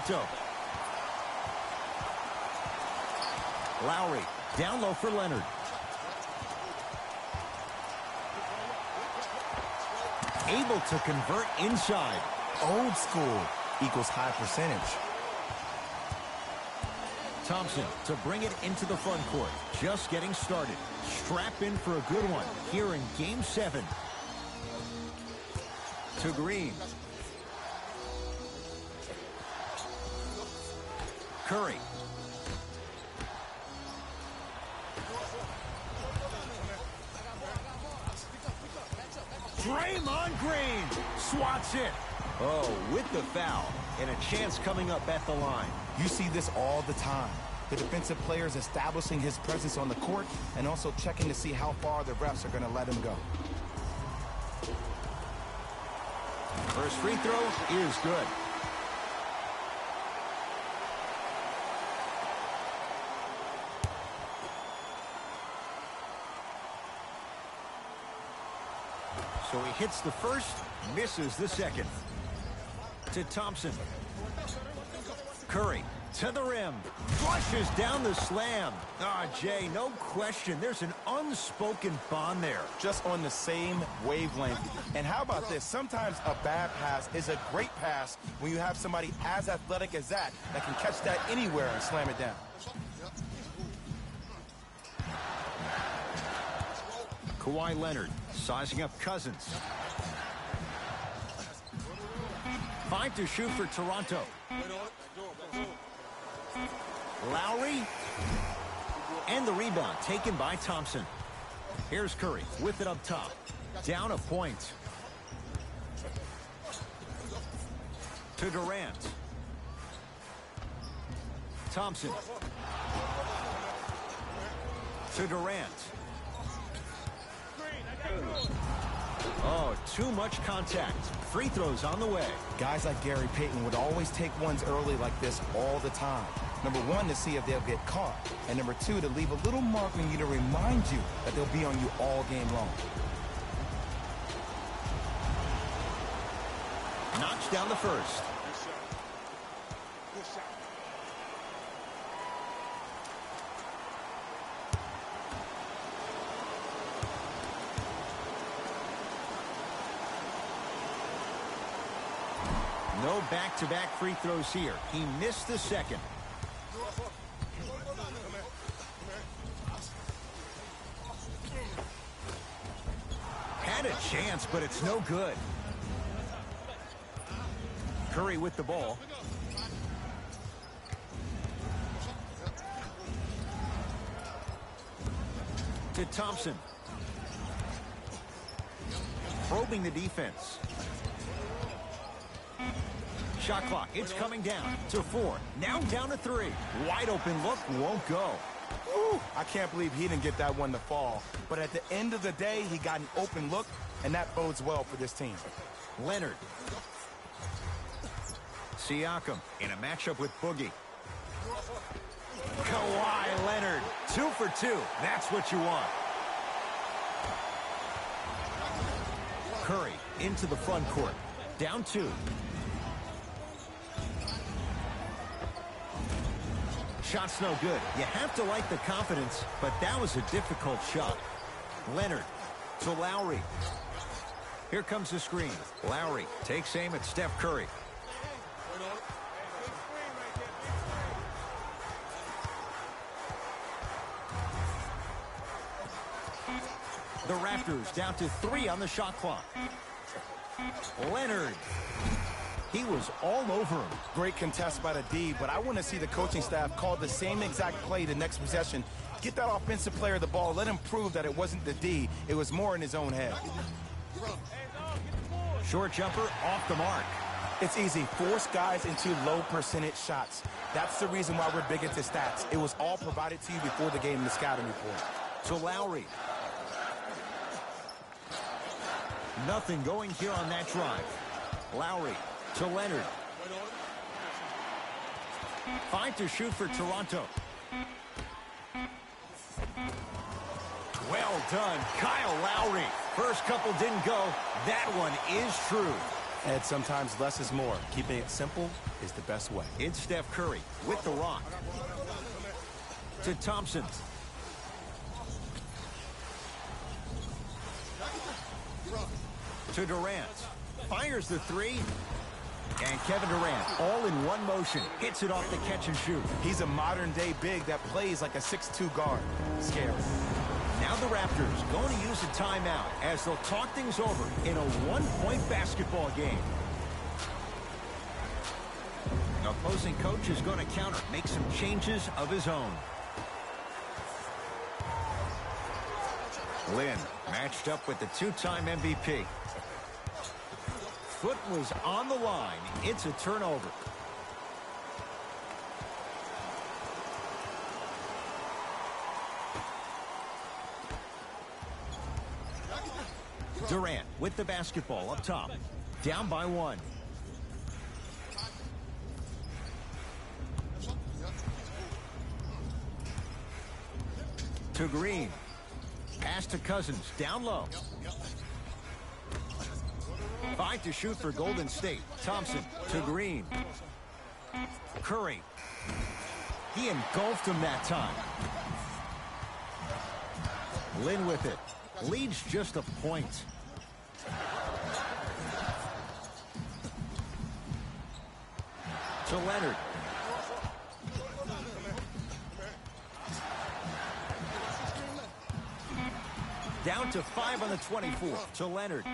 Toronto. Lowry, down low for Leonard. Able to convert inside. Old school equals high percentage. Thompson to bring it into the front court. Just getting started. Strap in for a good one here in Game 7. To Green. Curry. Draymond Green swats it. Oh, with the foul. And a chance coming up at the line. You see this all the time. The defensive players establishing his presence on the court and also checking to see how far the refs are going to let him go. First free throw is good. So he hits the first, misses the second. To Thompson. Curry to the rim. Flushes down the slam. Jay, no question. There's an unspoken bond there. Just on the same wavelength. And how about this? Sometimes a bad pass is a great pass when you have somebody as athletic as that can catch that anywhere and slam it down. Kawhi Leonard sizing up Cousins. 5 to shoot for Toronto. Lowry. And the rebound taken by Thompson. Here's Curry with it up top. Down a point. To Durant. Thompson. To Durant. Oh, too much contact. Free throws on the way. Guys like Gary Payton would always take ones early like this all the time. Number one, to see if they'll get caught. And number two, to leave a little mark on you to remind you that they'll be on you all game long. Knocks down the first. No back-to-back free throws here. He missed the second. Had a chance, but it's no good. Curry with the ball. To Thompson. Probing the defense. Shot clock, it's coming down to 4. Now down to 3. Wide open look, won't go. Woo, I can't believe he didn't get that one to fall. But at the end of the day, he got an open look, and that bodes well for this team. Leonard. Siakam in a matchup with Boogie. Kawhi Leonard, 2 for 2. That's what you want. Curry into the front court. Down 2. Shot's no good. You have to like the confidence, but that was a difficult shot. Leonard to Lowry. Here comes the screen. Lowry takes aim at Steph Curry. The Raptors down to 3 on the shot clock. Leonard. He was all over him. Great contest by the D, but I want to see the coaching staff call the same exact play the next possession. Get that offensive player the ball. Let him prove that it wasn't the D. It was more in his own head. Short jumper off the mark. It's easy. Force guys into low percentage shots. That's the reason why we're big into stats. It was all provided to you before the game in the scouting report. To Lowry. Nothing going here on that drive. Lowry to Leonard. 5 to shoot for Toronto. Well done, Kyle Lowry. First couple didn't go. That one is true. And sometimes less is more. Keeping it simple is the best way. It's Steph Curry with the rock. To Thompson. To Durant. Fires the three. And Kevin Durant, all in one motion, hits it off the catch and shoot. He's a modern-day big that plays like a 6'2 guard. Scary. Now the Raptors going to use a timeout as they'll talk things over in a one-point basketball game. The opposing coach is going to counter, make some changes of his own. Lynn matched up with the two-time MVP. Foot was on the line. It's a turnover. Durant with the basketball up top. Down by one. To Green. Pass to Cousins. Down low. 5 to shoot for Golden State. Thompson to Green. Curry. He engulfed him that time. Lynn with it. Leads just a point. To Leonard. Down to 5 on the 24. To Leonard.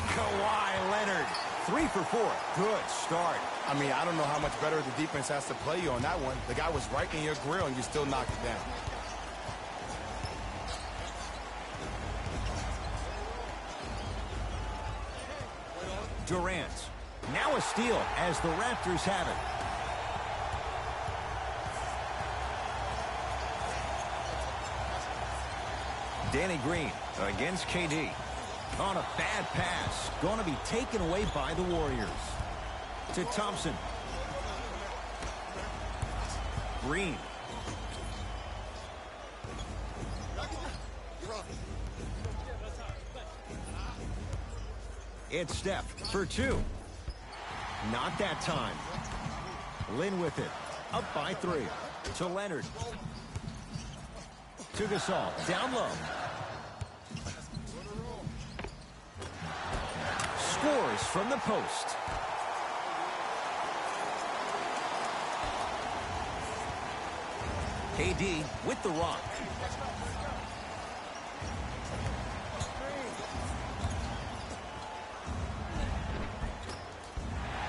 Kawhi Leonard. 3 for 4. Good start. I mean, I don't know how much better the defense has to play you on that one. The guy was right in your grill and you still knocked it down. Durant. Now a steal as the Raptors have it. Danny Green against KD. On a bad pass. Going to be taken away by the Warriors. To Thompson. Green. It's Steph for 2. Not that time. Lynn with it. Up by 3. To Leonard. To Gasol. Down low. Scores from the post. KD with the rock.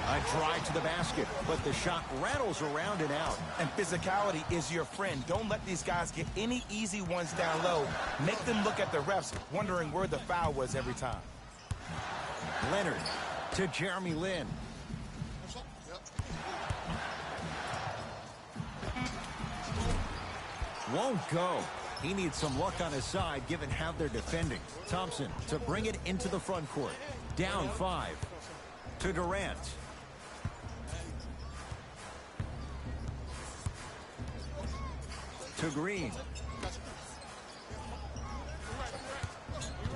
A drive to the basket, but the shot rattles around and out. And physicality is your friend. Don't let these guys get any easy ones down low. Make them look at the refs, wondering where the foul was every time. Leonard to Jeremy Lin. Won't go. He needs some luck on his side given how they're defending. Thompson to bring it into the front court. Down 5. To Durant. To Green.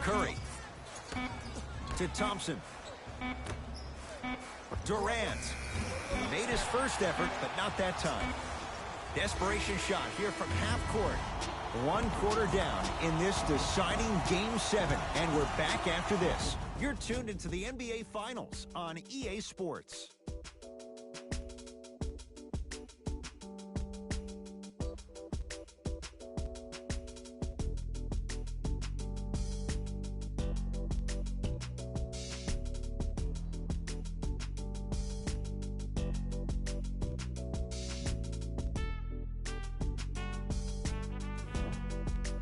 Curry. To Thompson. Durant. Made his first effort, but not that time. Desperation shot here from half court. 1 quarter down in this deciding Game 7. And we're back after this. You're tuned into the NBA Finals on EA Sports.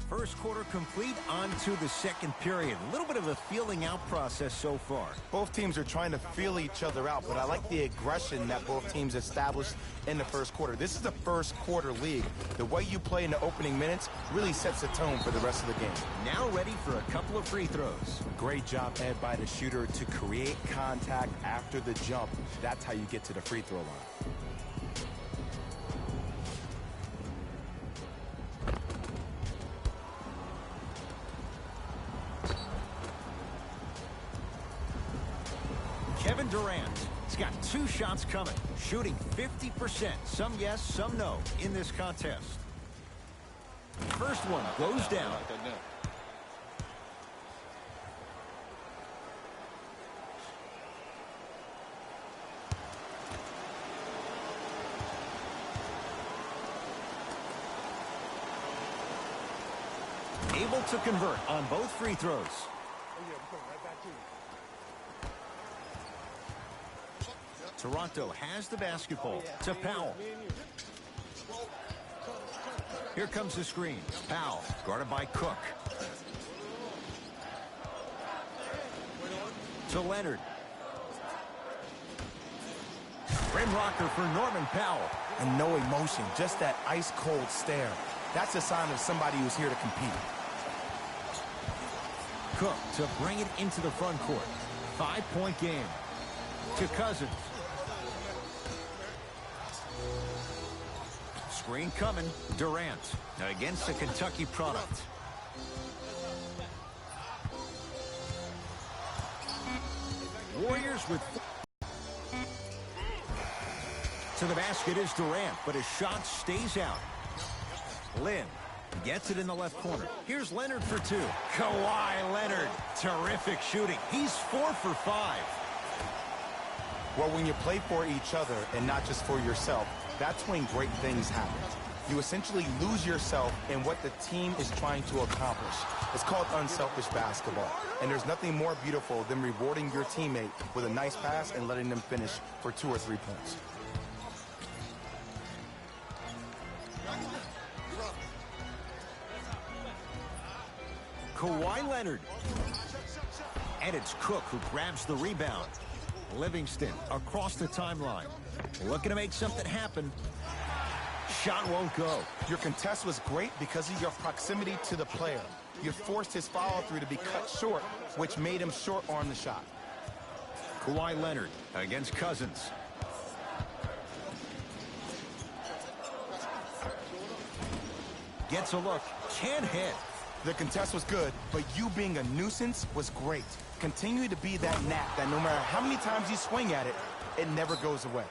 First quarter complete, on to the second period. A little bit of a feeling out process so far. Both teams are trying to feel each other out, but I like the aggression that both teams established in the first quarter. This is the first quarter league. The way you play in the opening minutes really sets the tone for the rest of the game. Now ready for a couple of free throws. Great job, Ed, by the shooter to create contact after the jump. That's how you get to the free throw line. shots coming. Shooting 50%. Some yes, some no in this contest. First one goes down. Able to convert on both free throws. Toronto has the basketball to Powell. Here comes the screen. Powell guarded by Cook. To Leonard. Rim rocker for Norman Powell. And no emotion, just that ice-cold stare. That's a sign of somebody who's here to compete. Cook to bring it into the front court. 5-point game. To Cousins. Screen coming. Durant against the Kentucky product. Warriors with... To the basket is Durant, but his shot stays out. Lynn gets it in the left corner. Here's Leonard for two. Kawhi Leonard. Terrific shooting. He's 4 for 5. Well, when you play for each other and not just for yourself, that's when great things happen. You essentially lose yourself in what the team is trying to accomplish. It's called unselfish basketball. And there's nothing more beautiful than rewarding your teammate with a nice pass and letting them finish for 2 or 3 points. Kawhi Leonard. And it's Cook who grabs the rebound. Livingston across the timeline. Looking to make something happen. Shot won't go. Your contest was great because of your proximity to the player. You forced his follow-through to be cut short, which made him short-arm the shot. Kawhi Leonard against Cousins. Gets a look. Can't hit. The contest was good, but you being a nuisance was great. Continue to be that gnat that no matter how many times you swing at it, it never goes away.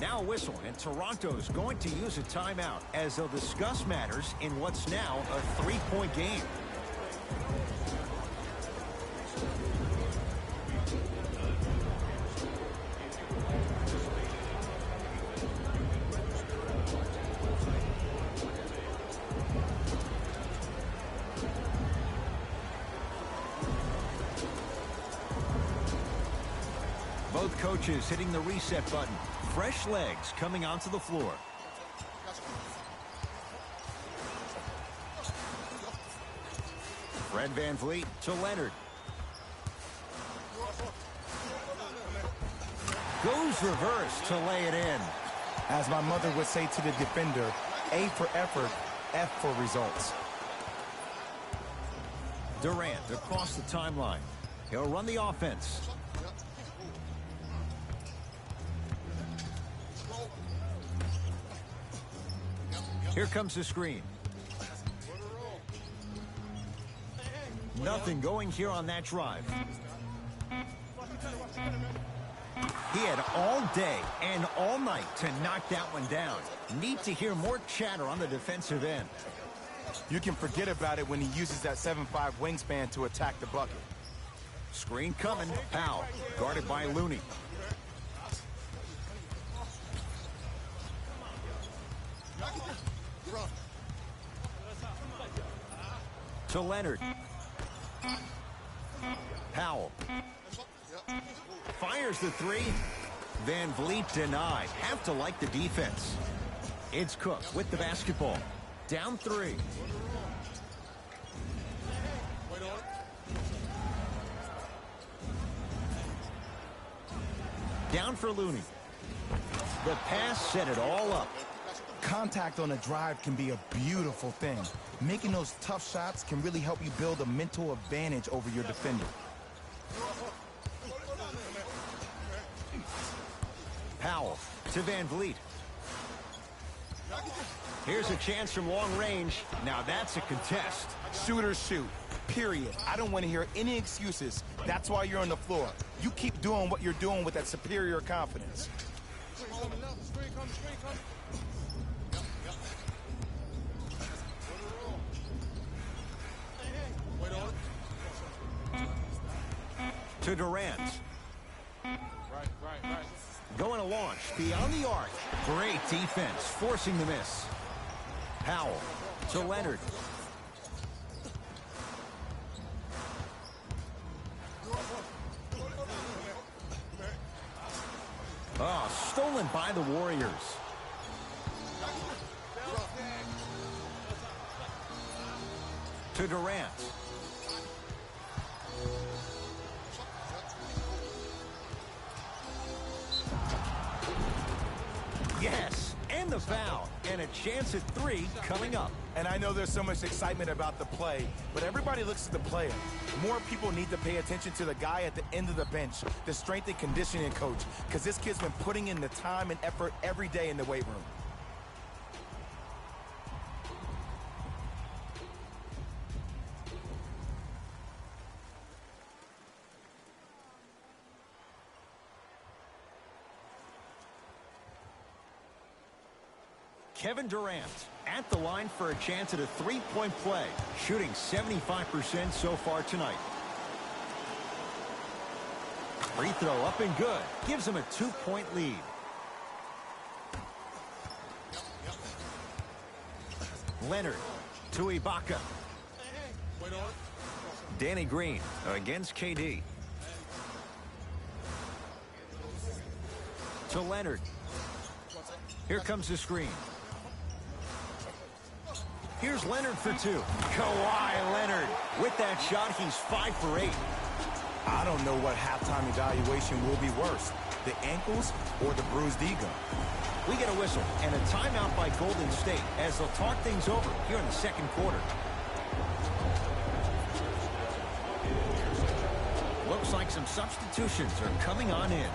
Now a whistle, and Toronto's going to use a timeout as they'll discuss matters in what's now a 3-point game. Both coaches hitting the reset button. Fresh legs coming onto the floor. Fred VanVleet to Leonard. Goes reverse to lay it in. As my mother would say to the defender, A for effort, F for results. Durant across the timeline. He'll run the offense. Here comes the screen. Nothing going here on that drive. He had all day and all night to knock that one down. Need to hear more chatter on the defensive end. You can forget about it when he uses that 7'5" wingspan to attack the bucket. Screen coming. Powell guarded by Looney. To Leonard. Powell. Fires the three. VanVleet denied. Have to like the defense. It's Cook with the basketball. Down 3. Down for Looney. The pass set it all up. Contact on a drive can be a beautiful thing. Making those tough shots can really help you build a mental advantage over your defender. Powell to VanVleet. Here's a chance from long range. Now that's a contest. Shooters shoot, period. I don't want to hear any excuses. That's why you're on the floor. You keep doing what you're doing with that superior confidence. To Durant. Going to launch beyond the arc. Great defense, forcing the miss. Powell to Leonard. Oh, stolen by the Warriors. To Durant. Yes, and the foul, and a chance at 3 coming up. And I know there's so much excitement about the play, but everybody looks at the player. More people need to pay attention to the guy at the end of the bench, the strength and conditioning coach, because this kid's been putting in the time and effort every day in the weight room. Kevin Durant at the line for a chance at a three-point play, shooting 75% so far tonight. Free throw up and good. Gives him a 2-point lead. Leonard to Ibaka. Danny Green against KD. To Leonard. Here comes the screen. Here's Leonard for 2. Kawhi Leonard. With that shot, he's 5 for 8. I don't know what halftime evaluation will be worse, the ankles or the bruised ego. We get a whistle and a timeout by Golden State as they'll talk things over here in the second quarter. Looks like some substitutions are coming on in.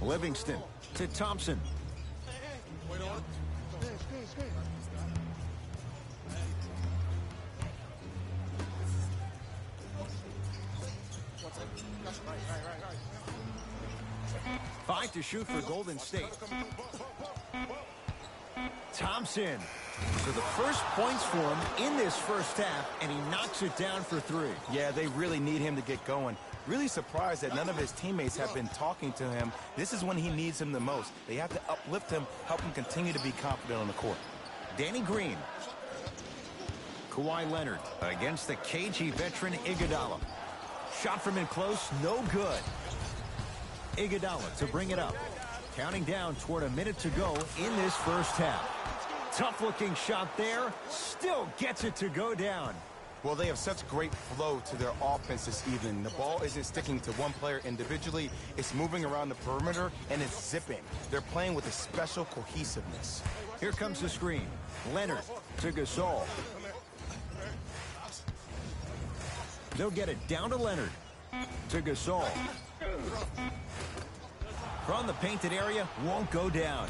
Livingston to Thompson. Five to shoot for Golden State. Thompson. So the first points for him in this first half, and he knocks it down for 3. Yeah, they really need him to get going. Really surprised that none of his teammates have been talking to him. This is when he needs him the most. They have to uplift him, help him continue to be confident on the court. Danny Green. Kawhi Leonard against the KG veteran Iguodala. Shot from in close, no good. Iguodala to bring it up. Counting down toward a minute to go in this first half. Tough-looking shot there. Still gets it to go down. Well, they have such great flow to their offense this evening. The ball isn't sticking to one player individually. It's moving around the perimeter, and it's zipping. They're playing with a special cohesiveness. Here comes the screen. Leonard to Gasol. They'll get it down to Leonard. To Gasol. From the painted area, won't go down.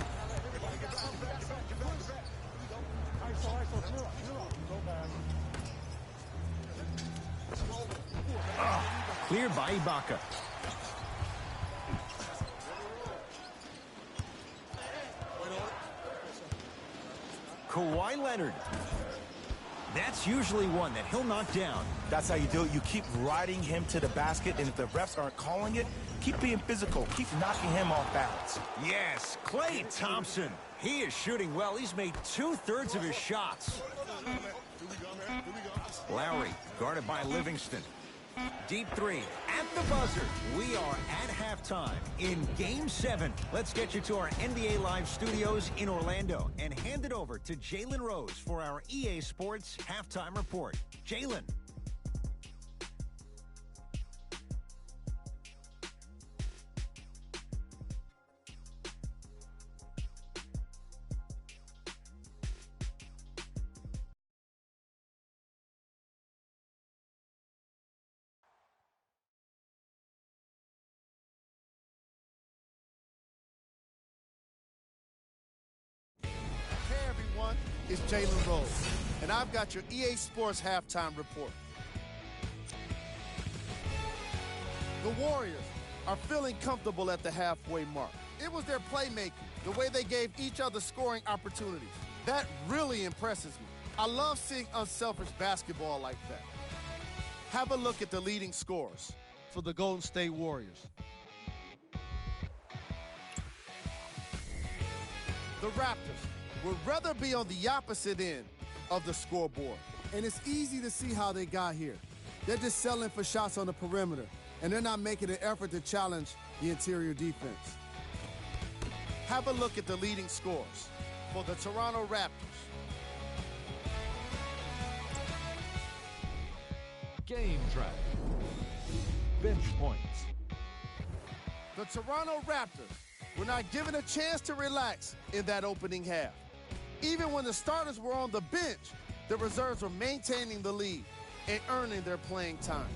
Cleared by Ibaka. Kawhi Leonard. That's usually one that he'll knock down. That's how you do it. You keep riding him to the basket, and if the refs aren't calling it, keep being physical. Keep knocking him off balance. Yes, Klay Thompson. He is shooting well. He's made 2/3 of his shots. Lowry, guarded by Livingston. Deep 3 at the buzzer. We are at halftime in Game 7. Let's get you to our NBA Live studios in Orlando and hand it over to Jalen Rose for our EA Sports Halftime Report. Jalen. It's Jalen Rose, and I've got your EA Sports Halftime Report. The Warriors are feeling comfortable at the halfway mark. It was their playmaking, the way they gave each other scoring opportunities. That really impresses me. I love seeing unselfish basketball like that. Have a look at the leading scorers for the Golden State Warriors. The Raptors would rather be on the opposite end of the scoreboard. And it's easy to see how they got here. They're just settling for shots on the perimeter, and they're not making an effort to challenge the interior defense. Have a look at the leading scorers for the Toronto Raptors. Game track. Bench points. The Toronto Raptors were not given a chance to relax in that opening half. Even when the starters were on the bench, the reserves were maintaining the lead and earning their playing time.